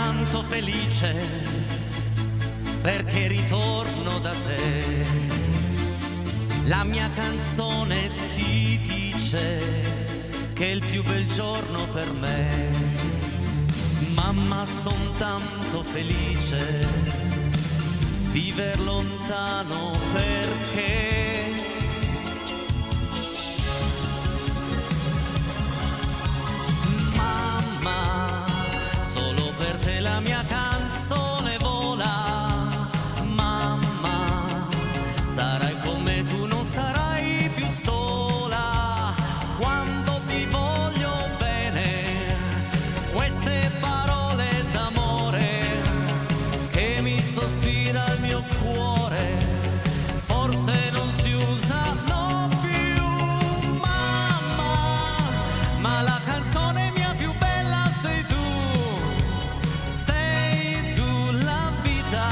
tanto felice perché ritorno da te. La mia canzone ti dice che è il più bel giorno per me. Mamma, son tanto felice viver lontano perché mamma, solo per te la mia canzone vola. Mamma, sarai con me, tu non sarai più sola. Quando ti voglio bene, queste parole d'amore che mi sospira il mio cuore, forse non si usano più. Mamma, ma la canzone mia più bella sei tu la vita,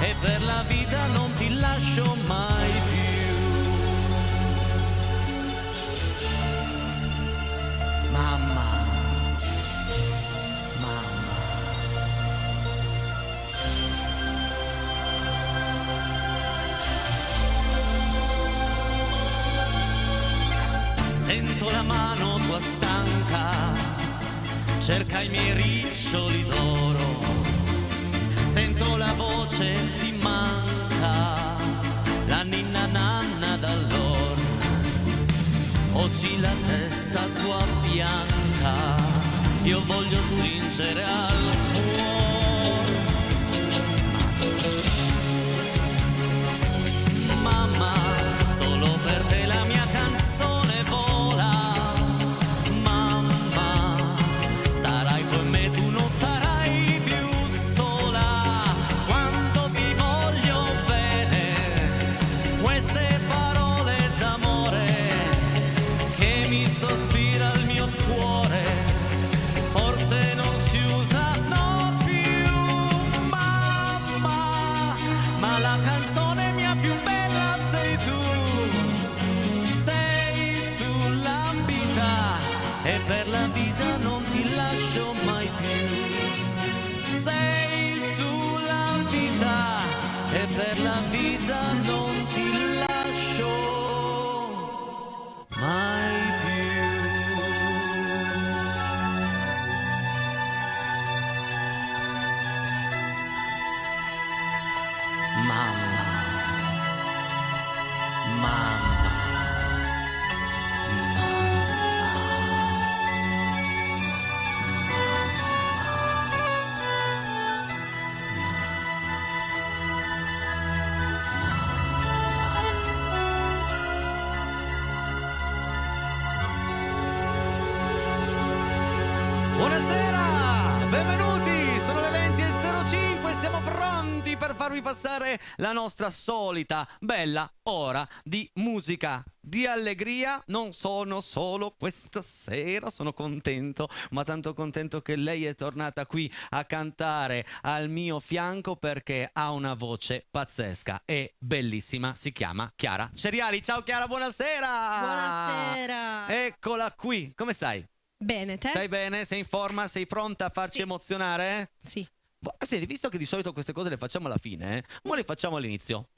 e per la vita non ti lascio mai più. Mamma, mamma. Sento la mano tua stanca, cerca i miei riccioli d'oro. Sento la voce, ti manca la ninna nanna d'allora. Oggi la testa tua bianca io voglio stringere al cuore. Mamma, solo per te la mia canzone vola. Mamma, sarai con me, tu non sarai più sola. Quando ti voglio bene, queste parole d'amore che mi sospira il mio cuore, forse non si usano più. Mamma, ma la canzone mia più bella sei tu la vita, e per la vita non ti lascio mai più. Sei tu la vita, e per la vita non ti lascio mai più. Mamma, mamma. Buonasera, benvenuti, sono le 20:05, siamo pronti per farvi passare la nostra solita bella ora di musica, di allegria. Non sono solo questa sera, sono contento, ma tanto contento che lei è tornata qui a cantare al mio fianco perché ha una voce pazzesca e bellissima, si chiama Chiara Ceriali. Ciao Chiara, buonasera! Buonasera! Eccola qui, come stai? Bene, te? Stai bene? Sei in forma? Sei pronta a farci emozionare? Sì. Senti, visto che di solito queste cose le facciamo alla fine, ma le facciamo all'inizio.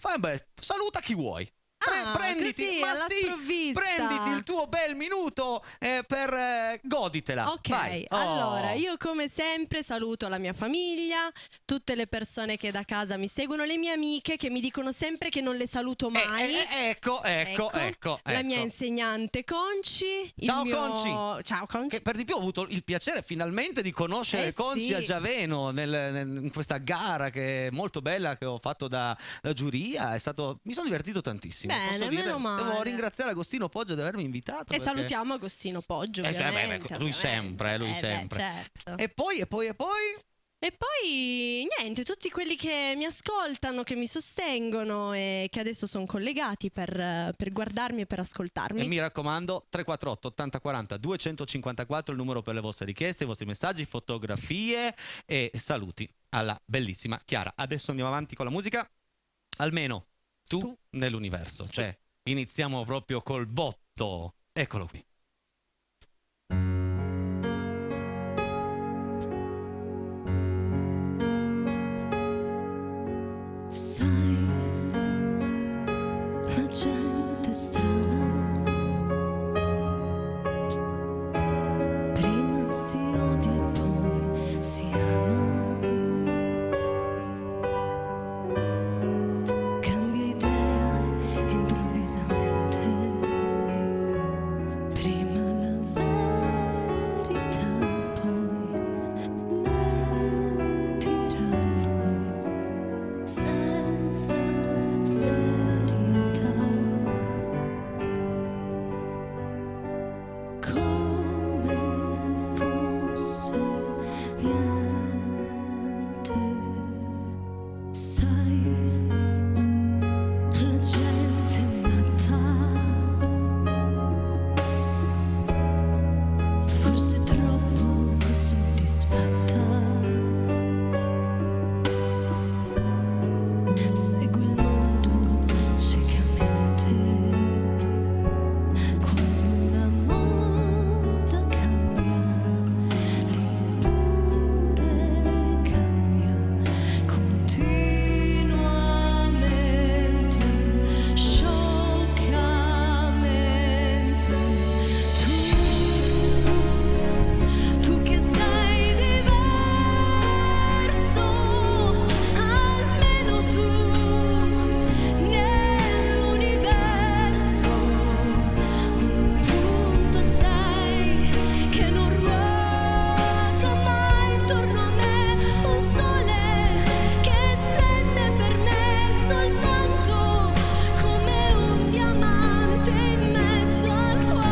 Saluta chi vuoi. Prenditi, così, ma sì, all'improvvista. prenditi il tuo bel minuto per goditela. Ok, Vai. allora io come sempre saluto la mia famiglia, tutte le persone che da casa mi seguono, le mie amiche che mi dicono sempre che non le saluto mai. Ecco. La mia insegnante Conci. Ciao Ciao Conci. Che per di più ho avuto il piacere finalmente di conoscere Conci sì. a Giaveno in questa gara che è molto bella, che ho fatto da giuria. Mi sono divertito tantissimo. Bene, posso dire. meno male. Devo ringraziare Agostino Poggio di avermi invitato. E salutiamo Agostino Poggio, ovviamente. Lui sempre. Certo. E poi? E poi niente, tutti quelli che mi ascoltano, che mi sostengono e che adesso sono collegati per guardarmi e per ascoltarmi. E mi raccomando, 348 80 40 254 il numero per le vostre richieste, i vostri messaggi, fotografie e saluti alla bellissima Chiara. Adesso andiamo avanti con la musica, almeno tu nell'universo. Sì. Cioè, iniziamo proprio col botto. Eccolo qui. Sai, la gente strana prima si odia e poi si ama. Cambia idea improvvisamente. Prima la verità, poi mentirà lui senza serietà. Come fosse niente. Sai, la gente matta, forse troppo soddisfatta. Segue il mondo ciecamente. Quando la moda cambia, lì pure cambia continuamente, scioccamente. Tu che sei diverso, almeno tu nell'universo. Un punto sei che non ruota mai intorno a me, un sole che splende per me soltanto come un diamante in mezzo al cuore.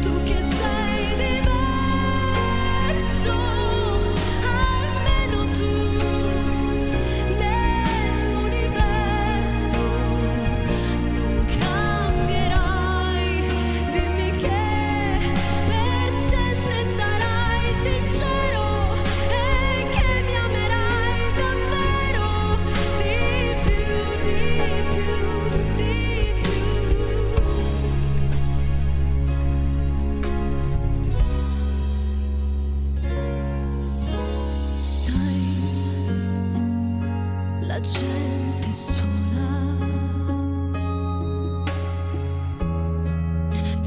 Tu che sei diverso, almeno tu nell'universo. Non cambierai, dimmi che per sempre sarai sincero e che mi amerai davvero di più, di più, di più. Sai, la gente sola,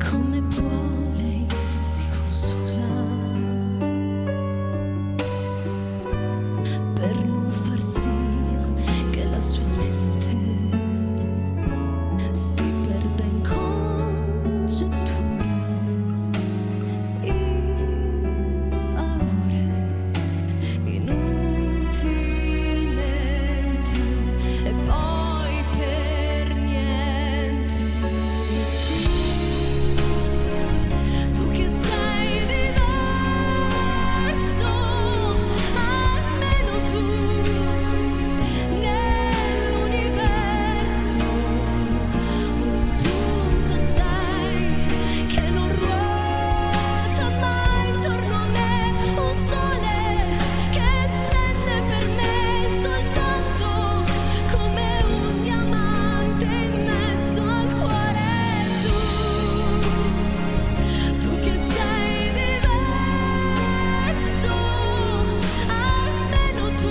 come può lei si consola per non far sì che la sua mente si perda in congetture, in paure, inutilmente, e poi per niente. Tu che sei diverso, almeno tu nell'universo. Un punto sei che non ruota mai intorno a me, un sole che splende per me soltanto come un diamante in mezzo al cuore. Tu che sei diverso, almeno tu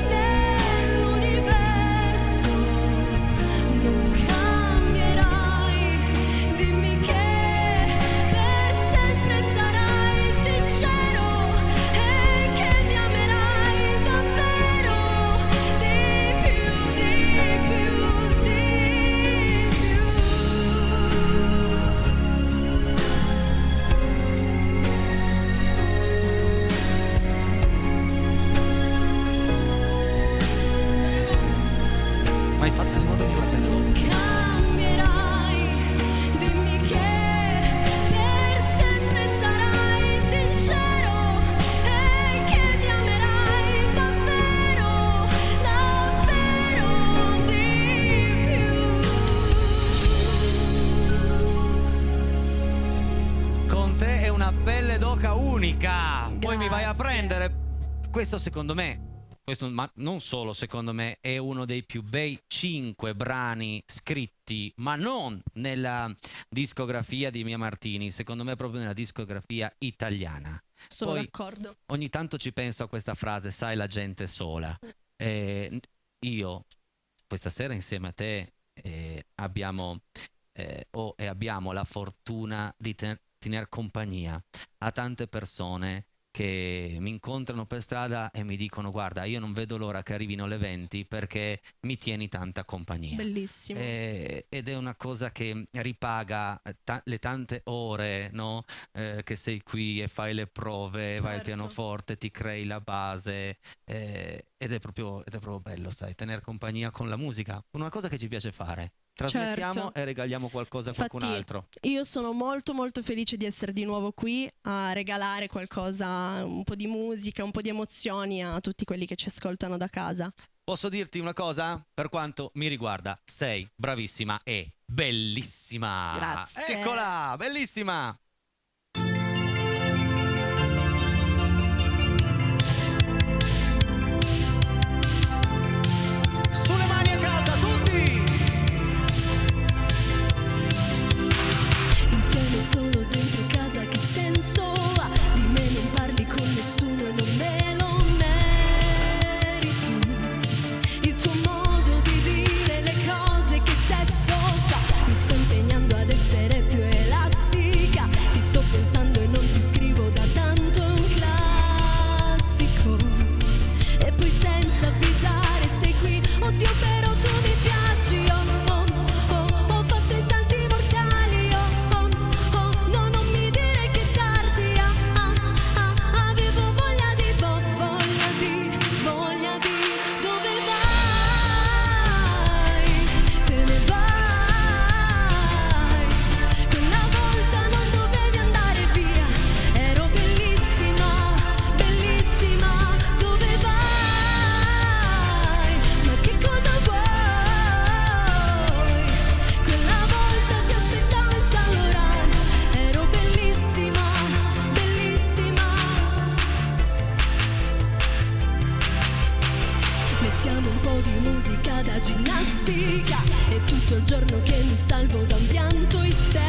nell'universo. Non cambierai, dimmi che per sempre sarai sincero e che mi amerai davvero di più, di più, di più. Ma hai fatto in modo di guardare. Non cambierai, dimmi che per sempre sarai sincero e che mi amerai davvero, davvero di più. Con te è una pelle d'oca unica. Poi mi vai a Grazie. prendere. Questo secondo me, ma non solo secondo me, è uno dei più bei 5 brani scritti, ma non nella discografia di Mia Martini, secondo me proprio nella discografia italiana. Sono Poi d'accordo. ogni tanto ci penso a questa frase, sai, la gente sola. Io questa sera insieme a te abbiamo abbiamo la fortuna di tener compagnia a tante persone che mi incontrano per strada e mi dicono: guarda, io non vedo l'ora che arrivino le 20 perché mi tieni tanta compagnia. Bellissimo. Ed è una cosa che ripaga le tante ore, no? Che sei qui e fai le prove, vai al Certo. pianoforte, ti crei la base, ed è proprio bello, sai, tenere compagnia con la musica, una cosa che ci piace fare. Trasmettiamo Certo. e regaliamo qualcosa a qualcun Infatti, altro. io sono molto molto felice di essere di nuovo qui a regalare qualcosa, un po' di musica, un po' di emozioni a tutti quelli che ci ascoltano da casa. Posso dirti una cosa? Per quanto mi riguarda, sei bravissima e bellissima. Grazie. Eccola, bellissima. Sulle mani a casa tutti. Insieme solo dentro casa, che senso ha? Di me non parli con nessuno e non me lo meriti. Il tuo modo di dire le cose, che sesso fa? Mi sto impegnando ad essere più elastica. Ti sto pensando e non ti scrivo da tanto, è un classico. E poi senza avvisare sei qui. Oddio, però tu mi piaci, oh, oh, oh. Ho fatto i salti mortali, oh, oh, oh. No, non mi dire che è tardi, ah, ah, ah. Avevo voglia di dove vai? Te ne vai. Quella volta non dovevi andare via. Ero bellissima, bellissima. Dove vai? Ma che cosa vuoi? Quella volta ti aspettavo in San Laurent. Ero bellissima, bellissima. Mettiamo un po' di musica da ginnastica. È tutto il giorno che mi salvo da un pianto isterico.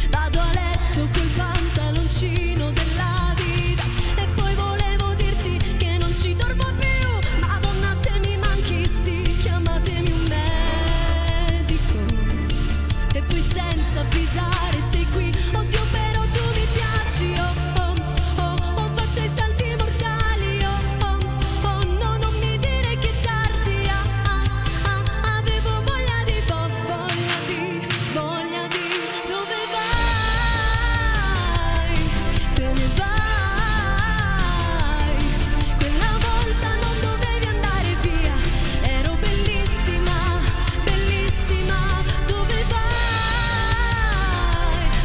Vado a letto col pantaloncino dell'Adidas. E poi volevo dirti che non ci dormo più. Madonna, se mi manchi, sì, chiamatemi un medico. E poi senza avvisare sei qui. Oddio, però tu mi piaci, oh, oh, oh. Ho fatto i salti mortali, oh, oh, oh. No, non mi dire che è tardi, ah, ah, ah. Avevo voglia di dove vai? Te ne vai. Quella volta non dovevi andare via. Ero bellissima, bellissima. Dove vai?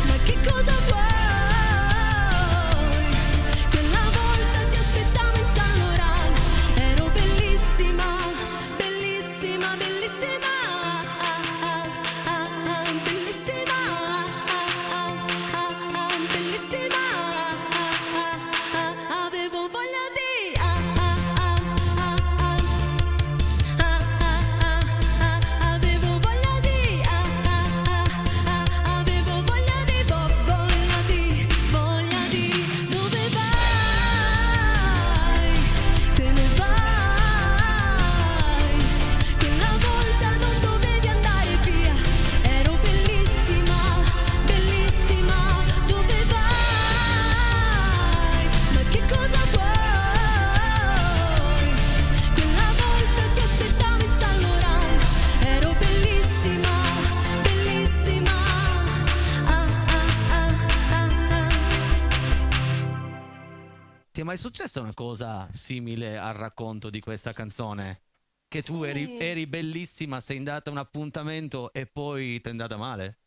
Ma che cosa vuoi? Quella volta ti aspettavo in San Laurent. Ero bellissima, bellissima, bellissima. Bellissima, bellissima. Avevo voglia di avevo voglia di dove vai? Te ne vai. Quella volta non dovevi andare via. Ero bellissima, bellissima. Dove vai? Ma che cosa vuoi? Quella volta ti aspettavo in San Laurent. Ero bellissima, bellissima. Ti è mai successa una cosa simile al racconto di questa canzone? Che tu eri bellissima, sei andata a un appuntamento e poi ti è andata male?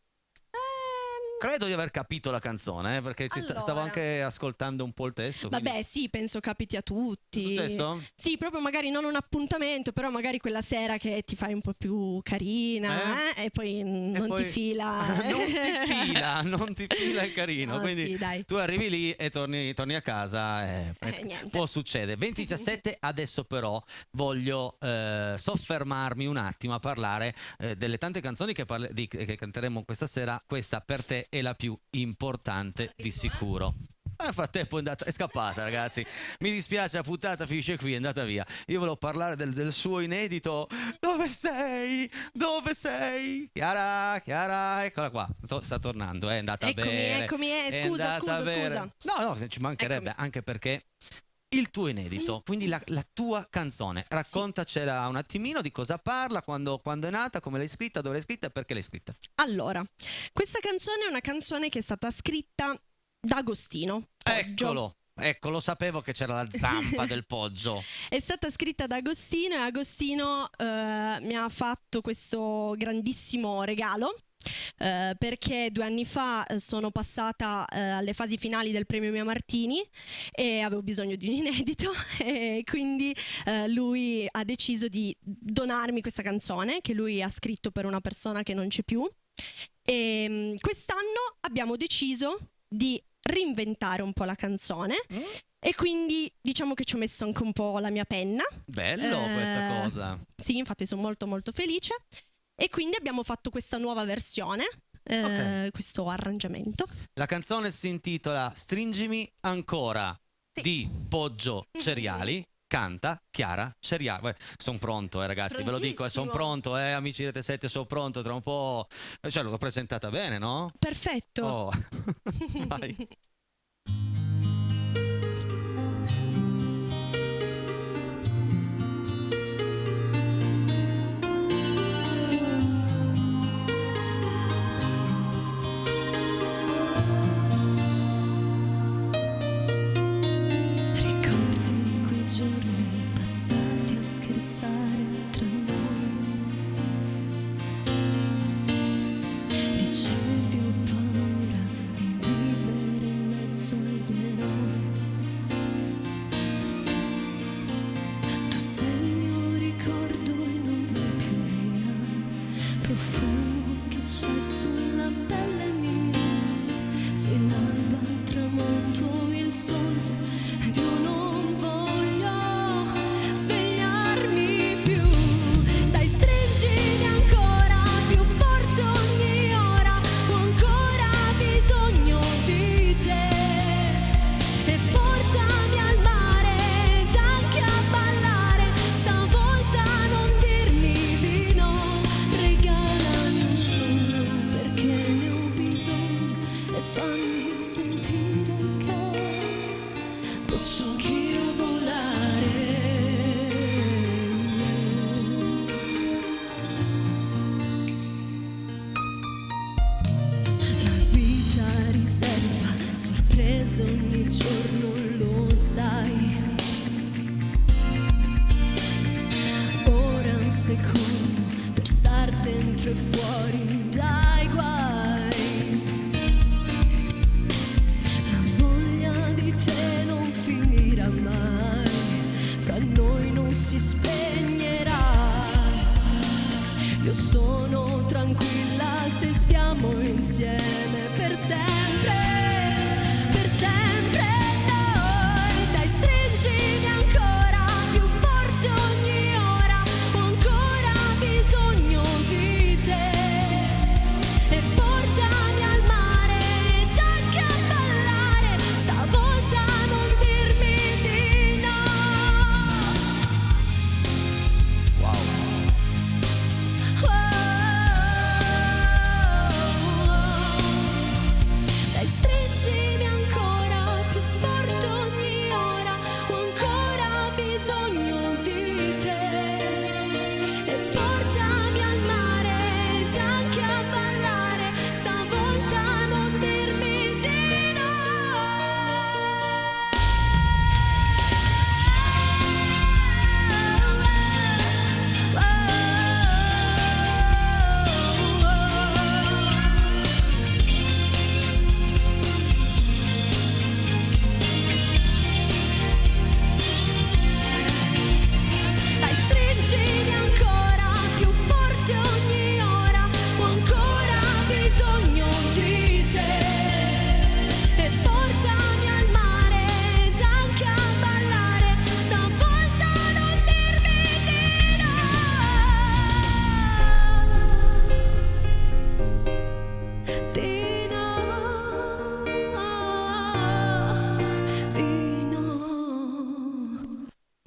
Credo di aver capito la canzone, perché stavo Allora. anche ascoltando un po' il testo. quindi- Vabbè, sì, penso capiti a È tutti. successo? Sì, proprio magari non un appuntamento, però magari quella sera che ti fai un po' più carina, e poi non poi- ti fila. non ti fila è carino. No, quindi sì, dai. tu arrivi lì e torni a casa. Niente. Può succedere. 2017, adesso però voglio soffermarmi un attimo a parlare delle tante canzoni che canteremo questa sera. Questa per te è la più importante di sicuro. Nel frattempo è scappata, ragazzi. Mi dispiace, la puntata finisce qui, è andata via. Io volevo parlare del suo inedito. Dove sei? Dove sei? Chiara, eccola qua. Sta tornando, è andata bene. Eccomi, È scusa. andata bene. No, ci mancherebbe, Eccomi. anche perché il tuo inedito, quindi la tua canzone, raccontacela un attimino di cosa parla, quando è nata, come l'hai scritta, dove l'hai scritta e perché l'hai scritta. Allora, questa canzone è una canzone che è stata scritta da Agostino Poggio. Ecco, lo sapevo che c'era la zampa del Poggio. È stata scritta da Agostino e Agostino mi ha fatto questo grandissimo regalo. Perché 2 anni fa sono passata alle fasi finali del premio Mia Martini e avevo bisogno di un inedito e quindi lui ha deciso di donarmi questa canzone che lui ha scritto per una persona che non c'è più e quest'anno abbiamo deciso di reinventare un po' la canzone e quindi diciamo che ci ho messo anche un po' la mia penna. Bello questa cosa. Sì, infatti sono molto molto felice. E quindi abbiamo fatto questa nuova versione, questo arrangiamento. La canzone si intitola Stringimi ancora, Sì. di Poggio Ceriali. Canta Chiara Ceriali. Sono pronto, ragazzi, ve lo dico, sono pronto, amici di Rete 7, sono pronto. Tra un po'. Cioè, l'ho presentata bene, no? Perfetto. Oh. Vai. Ricordi quei giorni passati a scherzare tra noi? Dicevi ho paura di vivere in mezzo agli eroi. Tu sei il mio ricordo e non vai più via. Profumo che c'è sulla pelle mia. Se l'alba, il tramonto, il sole. Ed io non voglio svegliarmi più. Dai, stringimi ancora più forte ogni ora. Ho ancora bisogno di te. E portami al mare ed anche a ballare. Stavolta non dirmi di no. Regalami un sogno perché ne ho bisogno. E fammi sentire che posso anch'io volare. La vita riserva sorprese ogni giorno, lo sai. Ora un secondo per star dentro e fuori dai guai. La voglia di te non finirà mai, fra noi non si spegnerà. Io sono tranquilla se stiamo insieme per sempre noi. Dai, stringimi ancora più forte ogni ora. Ho ancora bisogno di te.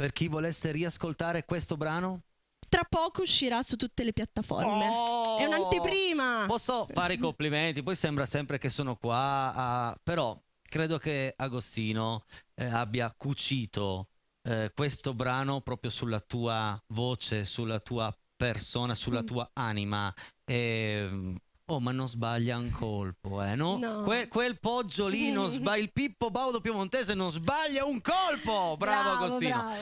per chi volesse riascoltare questo brano? Tra poco uscirà su tutte le piattaforme. Oh! È un'anteprima. Posso fare i complimenti, poi sembra sempre che sono qua, però credo che Agostino abbia cucito questo brano proprio sulla tua voce, sulla tua persona, sulla tua anima. Oh, ma non sbaglia un colpo, no? No. Quel poggio lì non sbaglia, il Pippo Baudo Piemontese non sbaglia un colpo. Bravo Agostino. Bravo.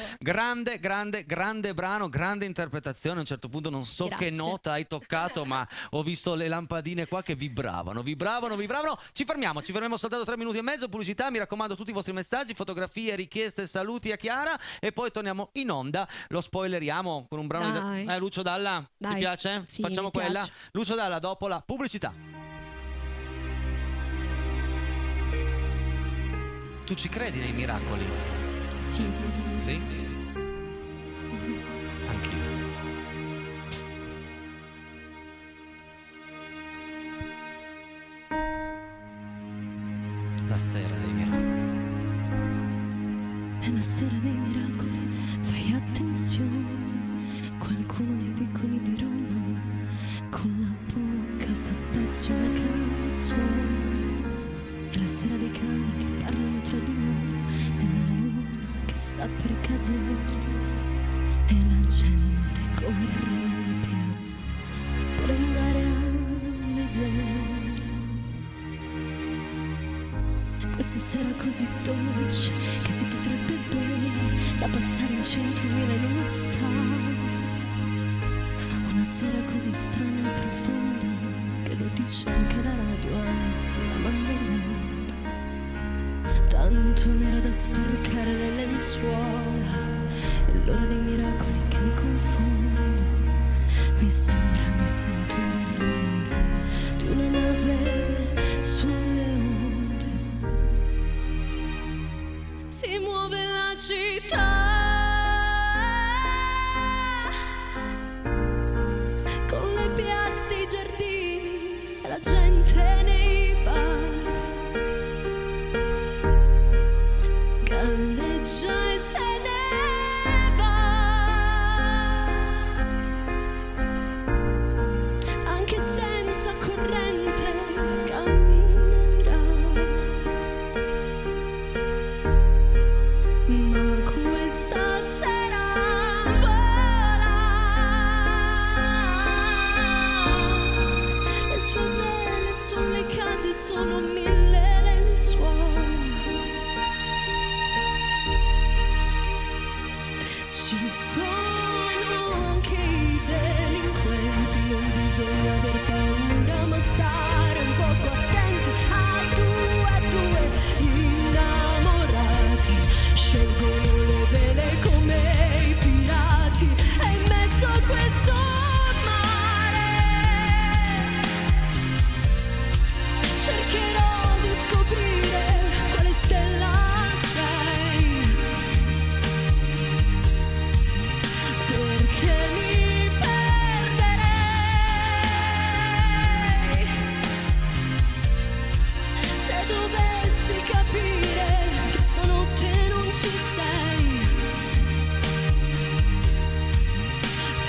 Grande brano, grande interpretazione. A un certo punto non so Grazie. che nota hai toccato, ma ho visto le lampadine qua che vibravano. Ci fermiamo soltanto 3 minuti e mezzo, pubblicità. Mi raccomando, tutti i vostri messaggi, fotografie, richieste, saluti a Chiara e poi torniamo in onda. Lo spoileriamo con un brano Dai. di Lucio Dalla. Ti Dai. piace? Sì, Facciamo mi quella. piace. Lucio Dalla dopo la pubblicità. Tu ci credi nei miracoli? Sì. Sì? Anch'io. La sera dei miracoli. È la sera dei miracoli, fai attenzione. Qualcuno nei vicoli di Roma con la bocca fa pezzi una canzone. È la sera dei cani che parlano tra di loro, della luna che sta per cadere. E la gente corre nelle piazze per andare a vedere. Questa sera così dolce che si potrebbe bere, da passare in 100.000 in uno stadio. Una sera così strana e profonda che lo dice anche la radio, anzi la manda in onda. Tanto nera da sporcare le lenzuola, è l'ora dei miracoli che mi confonde. Mi sembra di sentire il rumore di una nave sulle onde. Si muove la città con le piazze, i giardini e la gente nei bar. Galleggia e se ne va, anche senza corrente camminerà. Ma questa sera vola, le sue vele sulle case sono 1000 lenzuola. Ci sono anche i delinquenti, non bisogna aver paura ma stare un poco attenti. A due innamorati scelgono le vele come i pirati, e in mezzo a questo mare cercherò di scoprire quale stella sei, perché mi perderei se dovessi capire che stanotte non ci sei,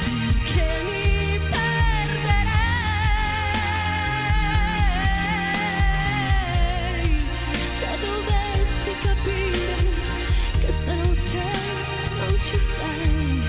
perché mi perderei se dovessi capire che stanotte non ci sei.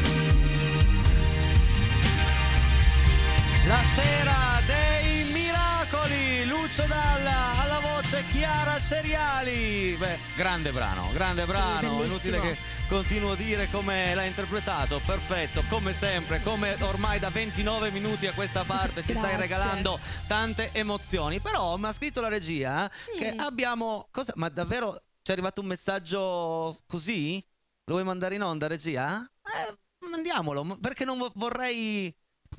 La sera dei miracoli, Lucio Dalla, alla voce Chiara Ceriali. Beh, grande brano, bellissimo. inutile che continuo a dire come l'ha interpretato, perfetto, come sempre, come ormai da 29 minuti a questa parte ci stai Grazie. regalando tante emozioni. Però mi ha scritto la regia che abbiamo, ma davvero ci è arrivato un messaggio così? Lo vuoi mandare in onda, regia? Mandiamolo, perché non vorrei...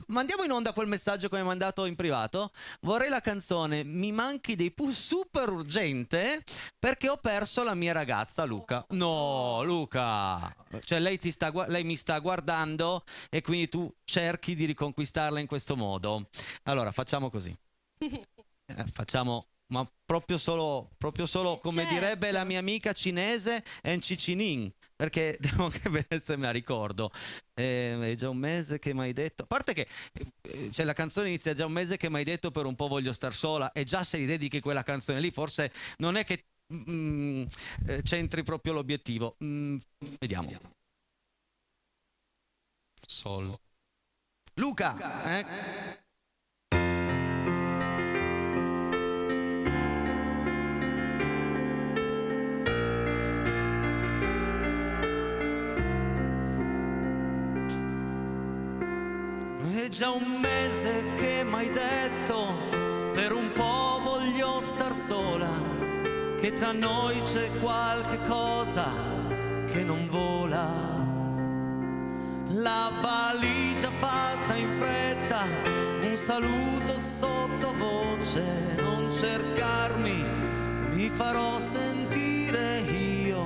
Mandiamo in onda quel messaggio che mi hai mandato in privato. Vorrei la canzone Mi manchi dei Pooh super urgente perché ho perso la mia ragazza, Luca. No, Luca. Cioè lei mi sta guardando e quindi tu cerchi di riconquistarla in questo modo. Allora, facciamo così. Facciamo ma proprio solo come Certo. direbbe la mia amica cinese, en cicinin, perché devo anche vedere se me la ricordo. È già un mese che mi hai detto, a parte che cioè, la canzone inizia: già un mese che mi hai detto per un po' voglio star sola, e già se gli dedichi quella canzone lì forse non è che centri proprio l'obiettivo. Vediamo. Sol. Luca, È già un mese che m'hai detto per un po' voglio star sola, che tra noi c'è qualche cosa che non vola. La valigia fatta in fretta, un saluto sottovoce, non cercarmi, mi farò sentire io.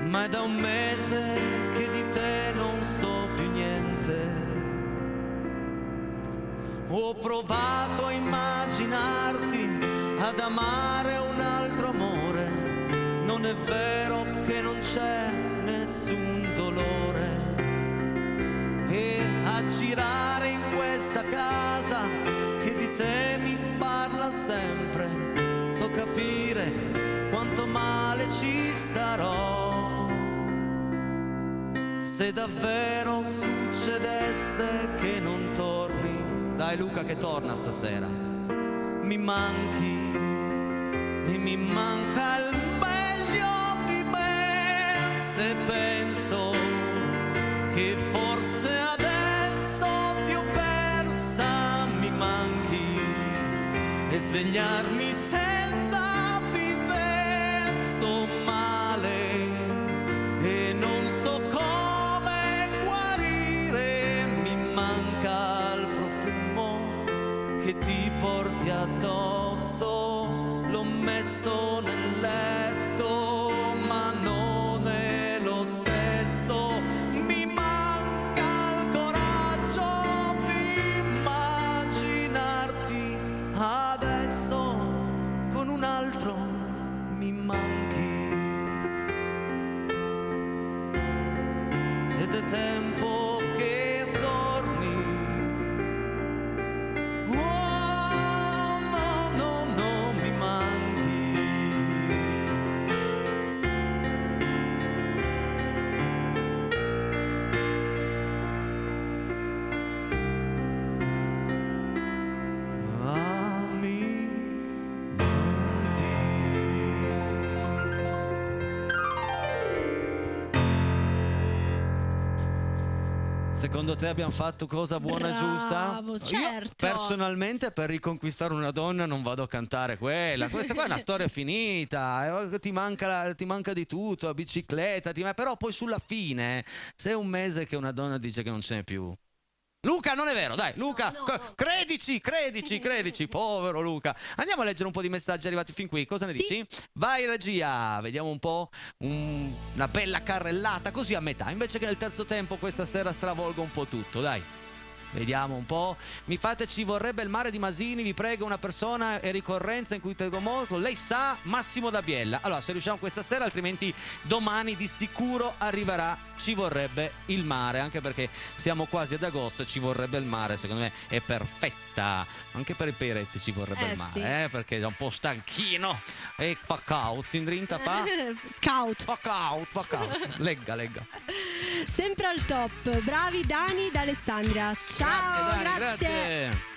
Ma è da un mese che di te non so più niente. Ho provato a immaginarti, ad amare un altro amore. Non è vero che non c'è nessun dolore. E a girare in questa casa che di te mi parla sempre, so capire quanto male ci starò. Se davvero succedesse che non torni, dai Luca che torna stasera, mi manchi e mi manca il meglio di me. Se penso che forse adesso ti ho persa, mi manchi, e svegliarmi senza di te sto male e non so come guarire. Mi manca il profumo che ti porti addosso, l'ho messo nel letto ma non è lo stesso. Mi manca il coraggio di immaginarti adesso con un altro, mi manchi. Ed è tempo che torni. Oh, no, no, no, mi manchi. Ah, mi manchi. Secondo te abbiamo fatto cosa buona e giusta? Bravo, Io certo. personalmente per riconquistare una donna non vado a cantare quella. Questa qua è una storia finita. Ti manca di tutto, la bicicletta, però poi sulla fine, se è un mese che una donna dice che non ce n'è più. Luca, non è vero, dai, Luca, No. credici, povero Luca. Andiamo a leggere un po' di messaggi arrivati fin qui, cosa ne Sì. dici? Vai regia, vediamo un po', una bella carrellata, così a metà, invece che nel terzo tempo questa sera stravolgo un po' tutto, dai. Vediamo un po'. Mi fate Ci vorrebbe il mare di Masini, vi prego, una persona e ricorrenza in cui tengo molto. Lei sa, Massimo da Biella. Allora, se riusciamo questa sera, altrimenti domani di sicuro arriverà Ci vorrebbe il mare, anche perché siamo quasi ad agosto e Ci vorrebbe il mare, secondo me è perfetta. Anche per i peretti Ci vorrebbe il mare, sì. perché è un po' stanchino e fa caut, Sindrinta fa Caut. fa caut. Legga. Sempre al top. Bravi Dani da Alessandria. Ciao, Grazie Dani, grazie.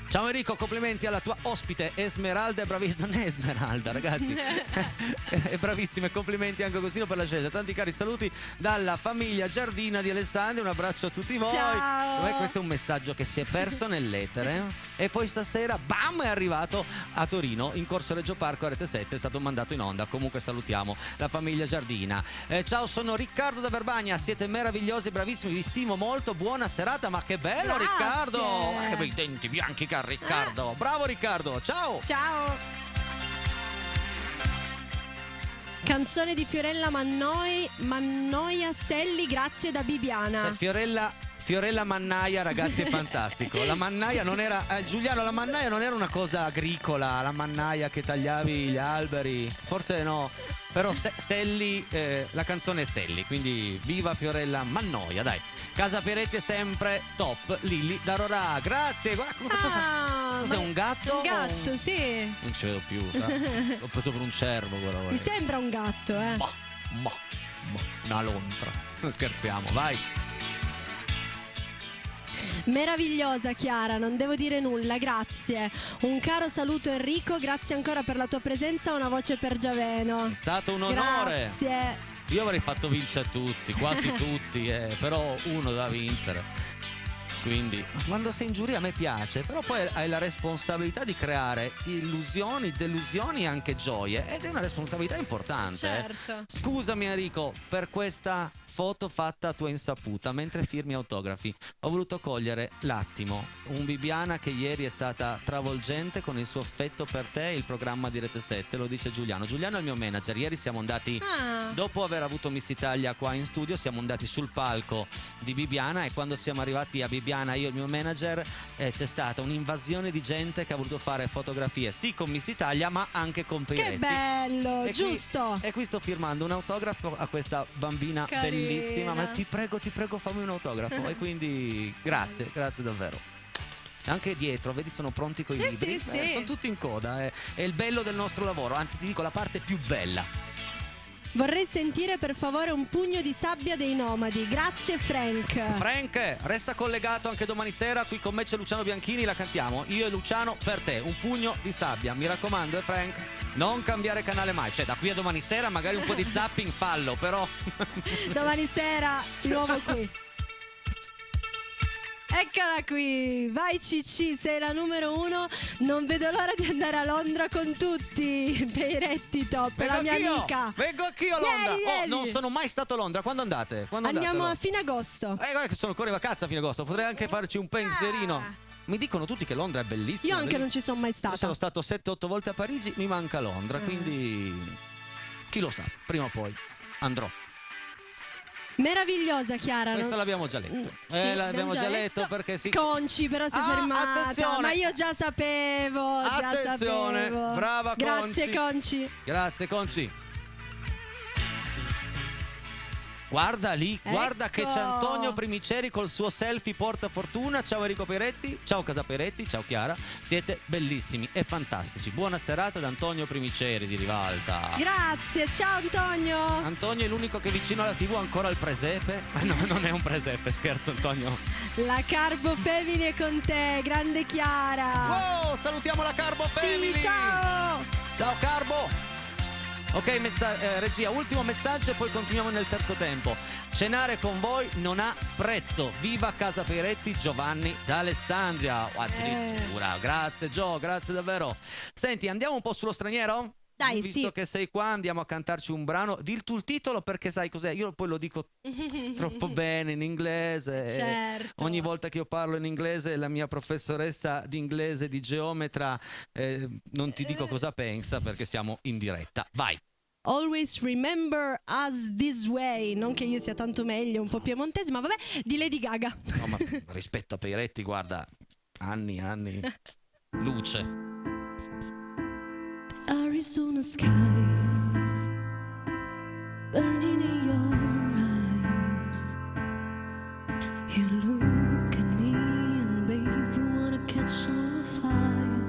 Ciao Enrico, complimenti alla tua ospite Esmeralda, è bravissima. Non è Esmeralda, ragazzi. È bravissima, e complimenti anche così per la scelta. Tanti cari saluti dalla famiglia Giardina di Alessandria, un abbraccio a tutti voi. Ciao. Secondo me questo è un messaggio che si è perso nell'etere e poi stasera bam, è arrivato a Torino in Corso Reggio Parco a Rete 7, è stato mandato in onda. Comunque salutiamo la famiglia Giardina. Ciao, sono Riccardo da Verbania, siete meravigliosi, bravissimi, vi stimo molto, buona serata. Ma che bello, Grazie. Riccardo, guarda che bei denti bianchi che ha Riccardo. Bravo Riccardo, ciao. Ciao. Canzone di Fiorella Mannoia Selli, grazie da Bibiana. Fiorella Fiorella Mannaia, ragazzi, è fantastico. La mannaia non era, Giuliano, la mannaia non era una cosa agricola, la mannaia che tagliavi gli alberi, forse no. Però Selli, la canzone è Selli, quindi viva Fiorella Mannoia, dai. Casa Peretti è sempre top. Lilli da Rorà, grazie. Guarda cos'è, un gatto? Un gatto, sì. Non ci vedo più, sai? L'ho preso per un cervo. Mi sembra un gatto, una lontra. Non scherziamo, vai. Meravigliosa Chiara, non devo dire nulla, grazie. Un caro saluto Enrico, grazie ancora per la tua presenza, una voce per Giaveno. È stato un onore. Grazie. Io avrei fatto vincere tutti, quasi tutti, però uno doveva vincere. Quindi quando sei in giuria a me piace, però poi hai la responsabilità di creare illusioni, delusioni e anche gioie, ed è una responsabilità importante. Certo. Scusami Enrico per questa foto fatta a tua insaputa mentre firmi autografi. Ho voluto cogliere l'attimo. Un Bibiana che ieri è stata travolgente con il suo affetto per te e il programma di Rete 7, lo dice Giuliano. Giuliano è il mio manager. Ieri siamo andati, dopo aver avuto Miss Italia qua in studio, siamo andati sul palco di Bibiana, e quando siamo arrivati a Bibiana, io e il mio manager, c'è stata un'invasione di gente che ha voluto fare fotografie sì con Miss Italia ma anche con Peretti. Che bello, e giusto. E qui sto firmando un autografo a questa bambina bellissima, ma ti prego fammi un autografo. E quindi grazie davvero. Anche dietro, vedi, sono pronti coi libri. Sì. Sono tutti in coda, è il bello del nostro lavoro, anzi ti dico la parte più bella. Vorrei sentire per favore un pugno di sabbia dei Nomadi. Grazie Frank. Frank, resta collegato anche domani sera. Qui con me c'è Luciano Bianchini, la cantiamo io e Luciano per te. Un pugno di sabbia, mi raccomando, Frank. Non cambiare canale mai. Cioè, da qui a domani sera magari un po' di zapping fallo, però. Domani sera, di nuovo qui. Eccola qui, vai Cicci, sei la numero 1. Non vedo l'ora di andare a Londra con tutti. Peretti top, Vengo la mia anch'io. amica. Vengo anch'io a Londra. Vieni. Non sono mai stato a Londra. Quando andate? Andiamo a fine agosto. Guarda che sono ancora in vacanza a fine agosto. Potrei anche farci un pensierino. Mi dicono tutti che Londra è bellissima. Io anche non ci sono mai stata. Io sono stato 7-8 volte a Parigi, mi manca Londra, quindi chi lo sa, prima o poi andrò. Meravigliosa Chiara. Questa l'abbiamo già letto. Sì, l'abbiamo già letto perché sì. Conci però si è fermata. Attenzione. Ma io già sapevo. Attenzione, brava Conci. Grazie Conci. Grazie Conci. Guarda lì, guarda che c'è Antonio Primiceri col suo selfie porta fortuna. Ciao Enrico Peretti, ciao Casa Peretti, ciao Chiara. Siete bellissimi e fantastici. Buona serata da Antonio Primiceri di Rivalta. Grazie, ciao Antonio. Antonio è l'unico che vicino alla TV ha ancora il presepe. No, non è un presepe, scherzo Antonio. La Carbo Family è con te, grande Chiara. Wow, salutiamo la Carbo Family. Sì, ciao. Ciao Carbo. Ok, regia, ultimo messaggio e poi continuiamo nel terzo tempo. Cenare con voi non ha prezzo. Viva Casa Peretti, Giovanni d'Alessandria. Addirittura. Grazie Gio, grazie davvero. Senti, andiamo un po' sullo straniero? Dai, Visto che sei qua, andiamo a cantarci un brano. Dì tu il titolo perché sai cos'è? Io poi lo dico troppo bene in inglese. Certo. Ogni volta che io parlo in inglese, la mia professoressa di inglese, di geometra, non ti dico cosa pensa perché siamo in diretta. Vai. Always remember us this way. Non che io sia tanto meglio, un po' piemontese, ma vabbè, di Lady Gaga. No, ma rispetto a Peretti, guarda, anni, luce. Arizona sky burning in your eyes. You look at me and baby wanna catch on fire.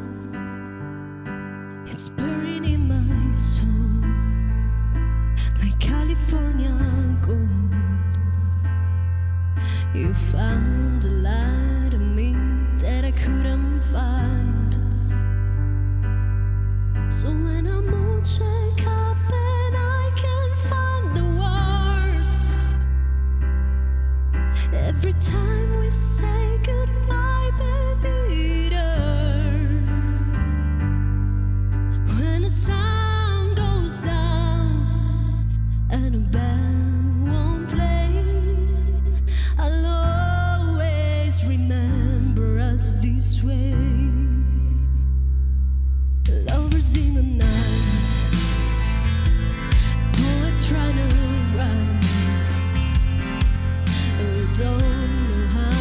It's burning in my soul like California gold. You found the light in me that I couldn't find. So when I'm all checked up and I can't find the words, every time we say goodbye, baby, it hurts. When the sun goes down and a bell won't play, I'll always remember us this way. Lovers in the night, poets trying to write, who don't know how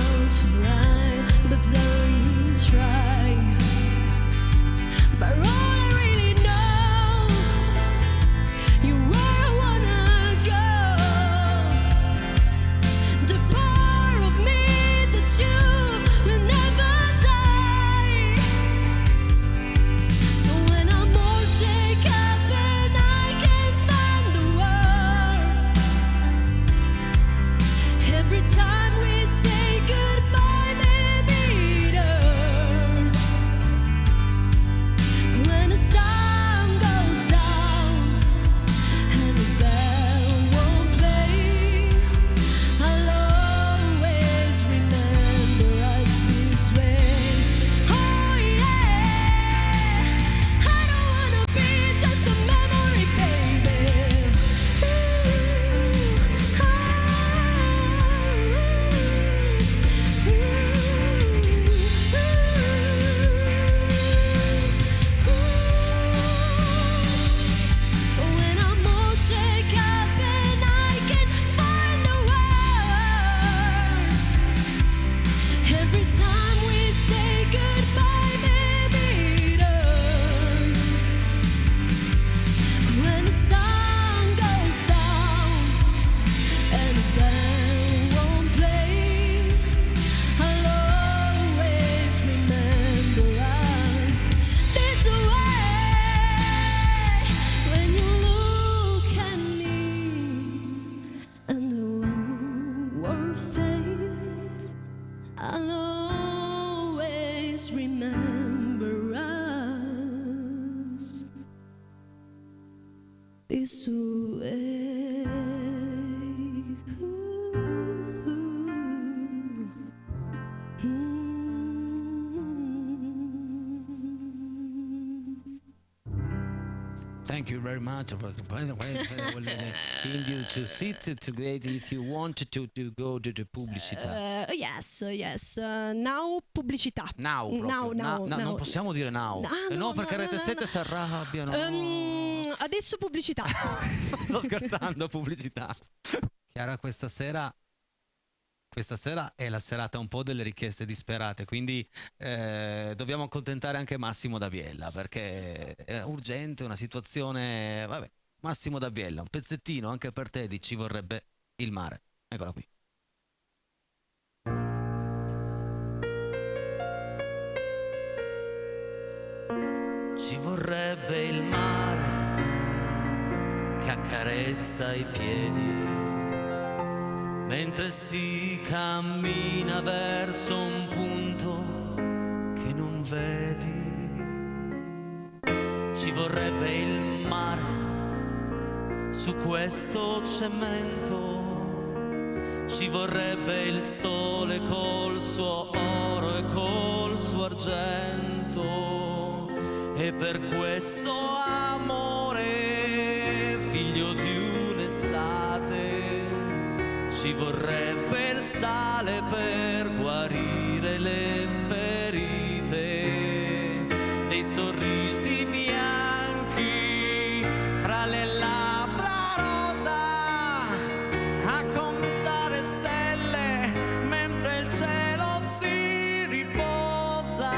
suoi. Thank you very much for you to sit to get if you want to go to the pubblicità. Yes. Now pubblicità. Now, proprio. Now. Non possiamo dire now. No, perché Rete 7 si arrabbiano. Adesso pubblicità. Sto scherzando, pubblicità. Chiara, questa sera è la serata un po' delle richieste disperate, quindi dobbiamo accontentare anche Massimo da Biella, perché è urgente, una situazione... Vabbè, Massimo da Biella, un pezzettino anche per te di Ci vorrebbe il mare. Eccola qui. Ci vorrebbe il mare che accarezza i piedi mentre si cammina verso un punto che non vedi. Ci vorrebbe il mare su questo cemento, ci vorrebbe il sole col suo oro e col suo argento, e per questo amore, figlio di un'estate, ci vorrebbe il sale per guarire le ferite, dei sorrisi bianchi fra le labbra rosa, a contare stelle mentre il cielo si riposa.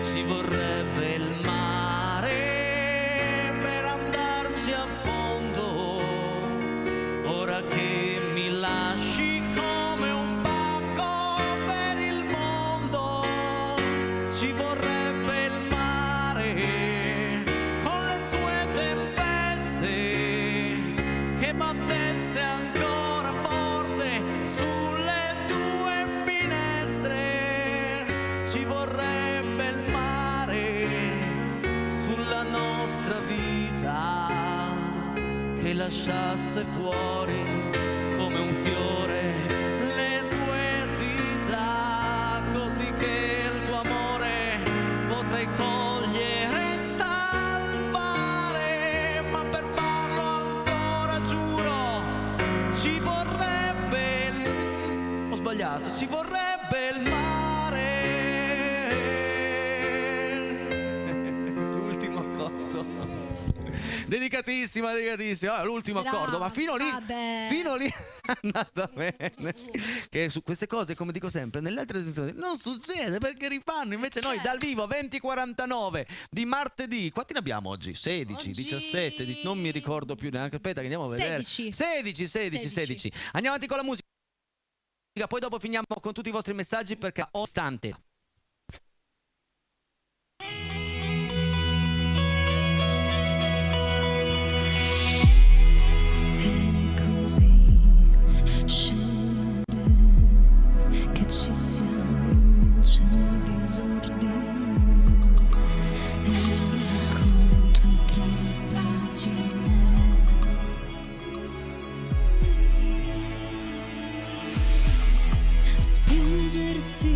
Ci vorrebbe il mare per andarci a fondo, ora che mi lasci come un pacco per il mondo. Ci vorrebbe il mare con le sue tempeste che battesse ancora forte sulle tue finestre. Ci vorrebbe il mare sulla nostra vita che lasciasse fuori come un fiore le tue dita, così che il tuo amore potrei cogliere e salvare. Ma per farlo ancora giuro, ci vorrebbe ho sbagliato, ci vorrebbe il mare. L'ultimo accordo. Dedicatissima. Ah, l'ultimo accordo, ma fino lì è andata bene. Che su queste cose, come dico sempre, nelle altre trasmissioni non succede perché rifanno. Invece noi dal vivo 20:49 di martedì, quanti ne abbiamo oggi? 16, 17, non mi ricordo più neanche. Aspetta che andiamo a vedere. 16. Andiamo avanti con la musica, poi dopo finiamo con tutti i vostri messaggi perché ho stante. E così scendere che ci siamo, c'è nel disordine, e racconto in 3 pagine. Spingersi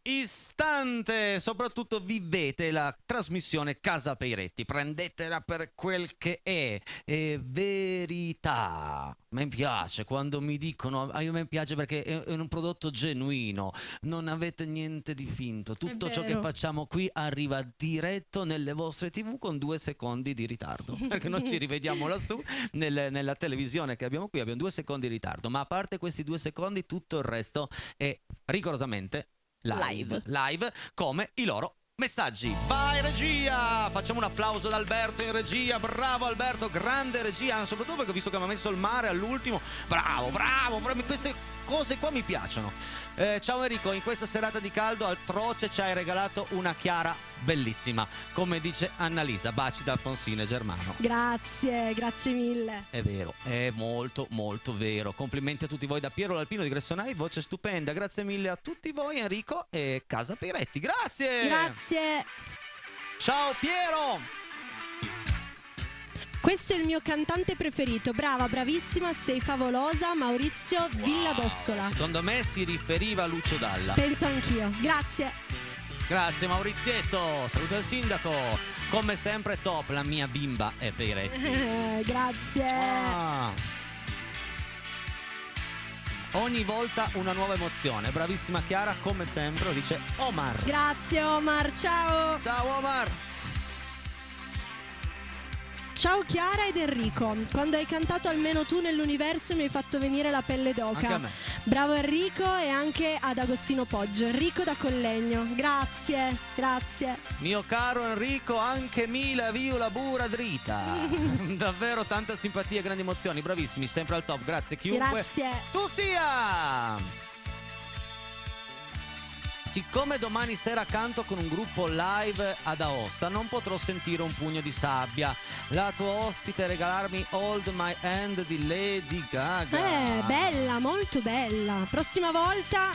istante. Soprattutto vivete la trasmissione Casa Peiretti, prendetela per quel che è verità. Mi piace quando mi dicono, a me piace perché è un prodotto genuino, non avete niente di finto, tutto ciò che vero. facciamo qui arriva diretto nelle vostre TV con 2 secondi di ritardo, perché noi ci rivediamo lassù nella televisione che abbiamo qui, abbiamo 2 secondi di ritardo, ma a parte questi 2 secondi tutto il resto è rigorosamente live come i loro messaggi. Vai regia, facciamo un applauso ad Alberto in regia, bravo Alberto, grande regia, soprattutto perché ho visto che mi ha messo il mare all'ultimo, bravo, queste cose qua mi piacciono. Ciao Enrico, in questa serata di caldo atroce ci hai regalato una Chiara bellissima, come dice Annalisa, baci da Alfonsino e Germano. Grazie mille. È vero, è molto molto vero. Complimenti a tutti voi da Piero L'Alpino di Gressonai, voce stupenda. Grazie mille a tutti voi Enrico e Casa Peiretti. Grazie. Ciao Piero. Questo è il mio cantante preferito. Brava, bravissima, sei favolosa. Maurizio Villadossola. Secondo me si riferiva a Lucio Dalla. Penso anch'io. Grazie. Grazie Maurizietto, saluto il sindaco. Come sempre top, la mia bimba è Peiretti. Grazie. Ah. Ogni volta una nuova emozione. Bravissima Chiara, come sempre, lo dice Omar. Grazie Omar, ciao. Ciao Omar. Ciao Chiara ed Enrico. Quando hai cantato Almeno tu nell'universo mi hai fatto venire la pelle d'oca. Anche a me. Bravo Enrico e anche ad Agostino Poggio. Enrico da Collegno. Grazie. Mio caro Enrico, anche Mila Viola Bura Drita. Davvero tanta simpatia e grandi emozioni. Bravissimi, sempre al top. Grazie chiunque Grazie. tu sia. Siccome domani sera canto con un gruppo live ad Aosta, non potrò sentire un pugno di sabbia. La tua ospite regalarmi Hold My Hand di Lady Gaga. Bella, molto bella. Prossima volta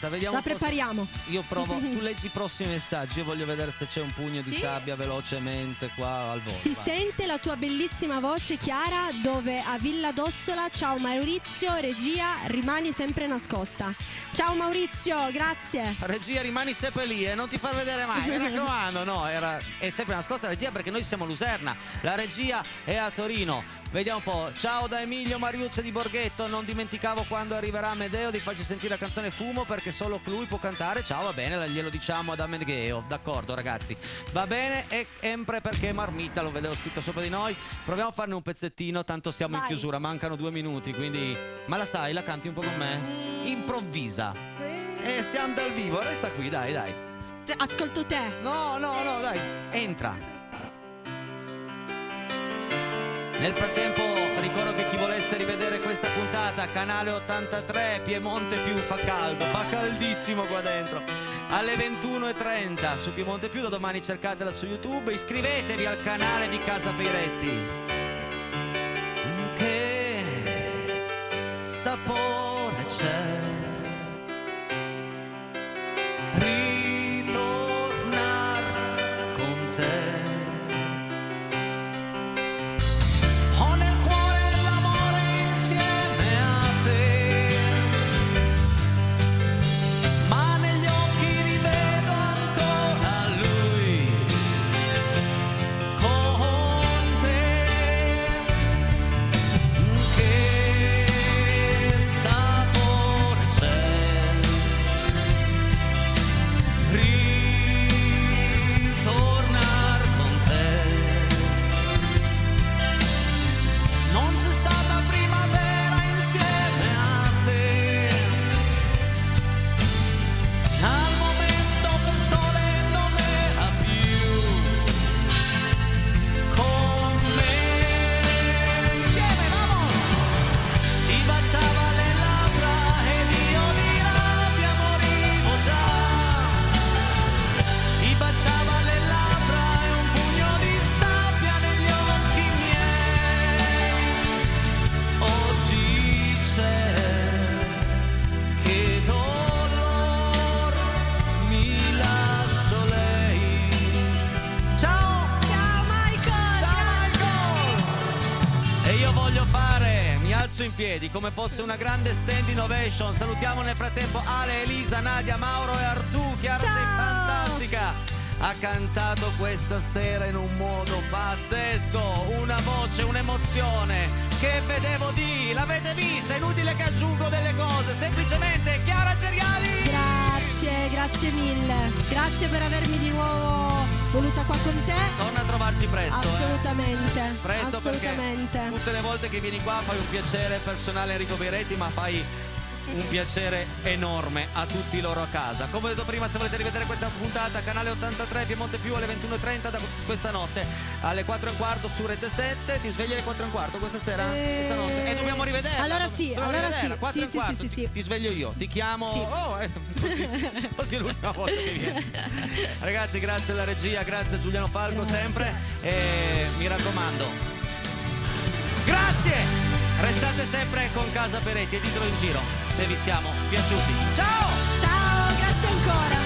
vediamo. la prepariamo. Io provo, tu leggi i prossimi messaggi, io voglio vedere se c'è un pugno di Sì. sabbia velocemente qua al volo. Si vai. sente la tua bellissima voce Chiara, dove a Villa d'Ossola. Ciao Maurizio, regia, rimani sempre nascosta. Ciao Maurizio, grazie. Regia, rimani sempre lì e non ti far vedere mai, mi raccomando. No, è sempre nascosta la regia perché noi siamo a Luserna, la regia è a Torino. Vediamo un po'. Ciao da Emilio Mariuzza di Borghetto. Non dimenticavo quando arriverà Amedeo di farci sentire la canzone Fumo, perché solo lui può cantare. Ciao, va bene, glielo diciamo ad Amedeo. D'accordo ragazzi, va bene. E sempre perché Marmita, lo vedevo scritto sopra di noi. Proviamo a farne un pezzettino, tanto siamo in Vai. chiusura, mancano 2 minuti, quindi... Ma la sai, la canti un po' con me? Improvvisa. E siamo dal vivo, resta qui, dai. Ascolto te. No, dai, entra. Nel frattempo ricordo che chi volesse rivedere questa puntata, canale 83, Piemonte più fa caldo, fa caldissimo qua dentro, alle 21:30 su Piemonte più, da domani cercatela su YouTube, iscrivetevi al canale di Casa Peiretti. Che sapore c'è ritornar con te. Ho nel cuore l'amore insieme a te, ma negli occhi rivedo ancora lui con te. messo in piedi come fosse una grande standing ovation. Salutiamo nel frattempo Ale, Elisa, Nadia, Mauro e Artù. Chiara, sei fantastica. Ha cantato questa sera in un modo pazzesco, una voce, un'emozione che vedevo di, l'avete vista, inutile che aggiungo delle cose, semplicemente Chiara Ceriali. Grazie mille, grazie per avermi di nuovo voluta qua con te. Torna a trovarci presto. Assolutamente, Presto, assolutamente. perché tutte le volte che vieni qua fai un piacere personale a Enrico Beretti, ma fai un piacere enorme a tutti loro a casa. Come ho detto prima, se volete rivedere questa puntata, canale 83 Piemonte Più alle 21:30 da questa notte alle 4:15 su Rete 7. Ti svegli alle 4:15 questa sera? Questa notte? E dobbiamo rivederla. Allora sì, allora sì. 4:15. Sì. Ti sveglio io, ti chiamo. Sì. Così è l'ultima volta che vieni. Ragazzi, grazie alla regia, grazie a Giuliano Falco sempre. E mi raccomando, grazie! Restate sempre con Casa Peretti e ditelo in giro se vi siamo piaciuti. Ciao! Ciao, grazie ancora.